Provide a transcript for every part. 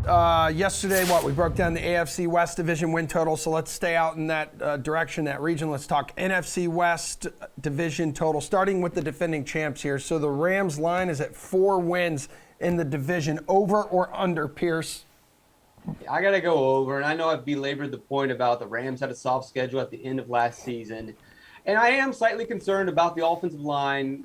Yesterday, we broke down the AFC West division win total, so let's stay out in that direction, that region. Let's talk NFC West division total, starting with the defending champs here. So the Rams line is at 4 wins in the division. Over or under, Pierce? I got to go over, and I know I've belabored the point about the Rams had a soft schedule at the end of last season. And I am slightly concerned about the offensive line.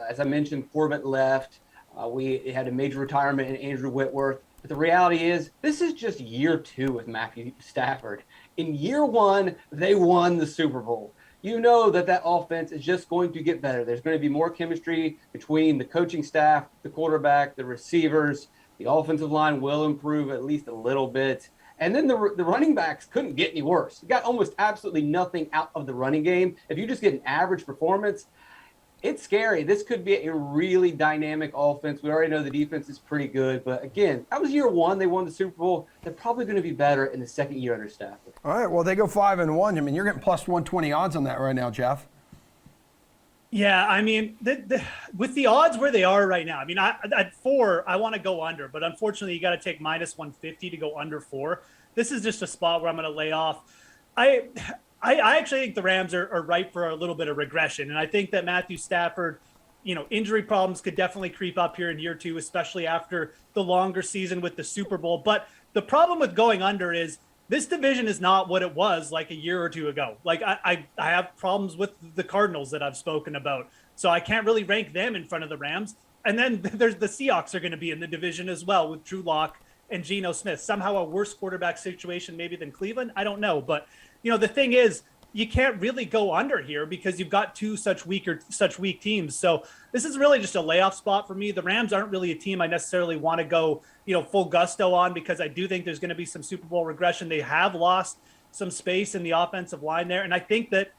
As I mentioned, Corbett left. We had a major retirement in Andrew Whitworth. But the reality is, this is just year 2 with Matthew Stafford. In year 1, they won the Super Bowl. You know that offense is just going to get better. There's going to be more chemistry between the coaching staff, the quarterback, the receivers. The offensive line will improve at least a little bit. And then the running backs couldn't get any worse. You got almost absolutely nothing out of the running game. If you just get an average performance, it's scary. This could be a really dynamic offense. We already know the defense is pretty good. But again, that was year 1. They won the Super Bowl. They're probably going to be better in the second year under Stafford. All right, well, they go 5-1. I mean, you're getting plus 120 odds on that right now, Jeff. Yeah, I mean, with the odds where they are right now, I mean, at 4, I want to go under, but unfortunately, you got to take minus 150 to go under 4. This is just a spot where I'm going to lay off. I actually think the Rams are ripe for a little bit of regression, and I think that Matthew Stafford, injury problems could definitely creep up here in year 2, especially after the longer season with the Super Bowl. But the problem with going under is this division is not what it was like a year or 2 ago. Like I have problems with the Cardinals that I've spoken about. So I can't really rank them in front of the Rams. And then there's the Seahawks are going to be in the division as well with Drew Lock and Geno Smith. Somehow a worse quarterback situation maybe than Cleveland. I don't know. But, the thing is, you can't really go under here because you've got 2 such weak teams. So this is really just a layoff spot for me. The Rams aren't really a team I necessarily want to go, full gusto on because I do think there's going to be some Super Bowl regression. They have lost some space in the offensive line there. And I think that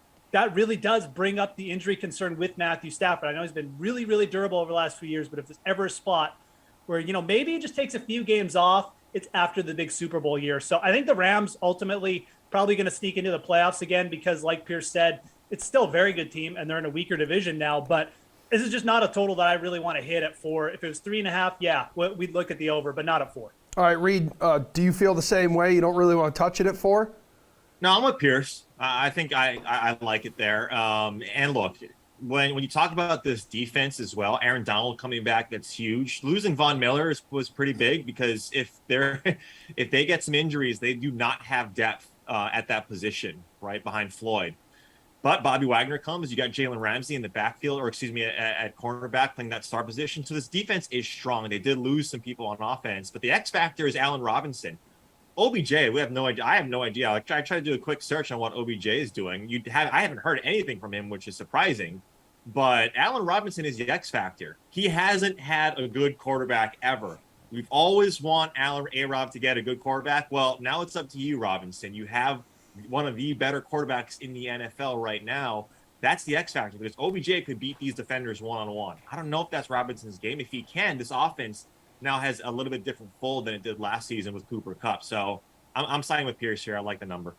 really does bring up the injury concern with Matthew Stafford. I know he's been really, really durable over the last few years, but if there's ever a spot where, maybe he just takes a few games off, it's after the big Super Bowl year. So I think the Rams ultimately probably going to sneak into the playoffs again because, like Pierce said, it's still a very good team and they're in a weaker division now. But this is just not a total that I really want to hit at 4. If it was 3.5, yeah, we'd look at the over, but not at 4. All right, Reed, do you feel the same way? You don't really want to touch it at 4? No, I'm with Pierce. I think I like it there. And look, when you talk about this defense as well, Aaron Donald coming back, that's huge. Losing Von Miller was pretty big because if they get some injuries, they do not have depth at that position, right behind Floyd. But Bobby Wagner comes. You got Jalen Ramsey in the backfield, at cornerback playing that star position. So this defense is strong. They did lose some people on offense, but the X factor is Allen Robinson. OBJ, we have no idea. I have no idea. I tried to do a quick search on what OBJ is doing. I haven't heard anything from him, which is surprising. But Allen Robinson is the X factor. He hasn't had a good quarterback ever. We've always want A-Rob to get a good quarterback. Well, now it's up to you, Robinson. You have one of the better quarterbacks in the NFL right now. That's the X factor because OBJ could beat these defenders one-on-one. I don't know if that's Robinson's game. If he can, this offense now has a little bit different fold than it did last season with Cooper Kupp. So I'm siding with Pierce here. I like the number.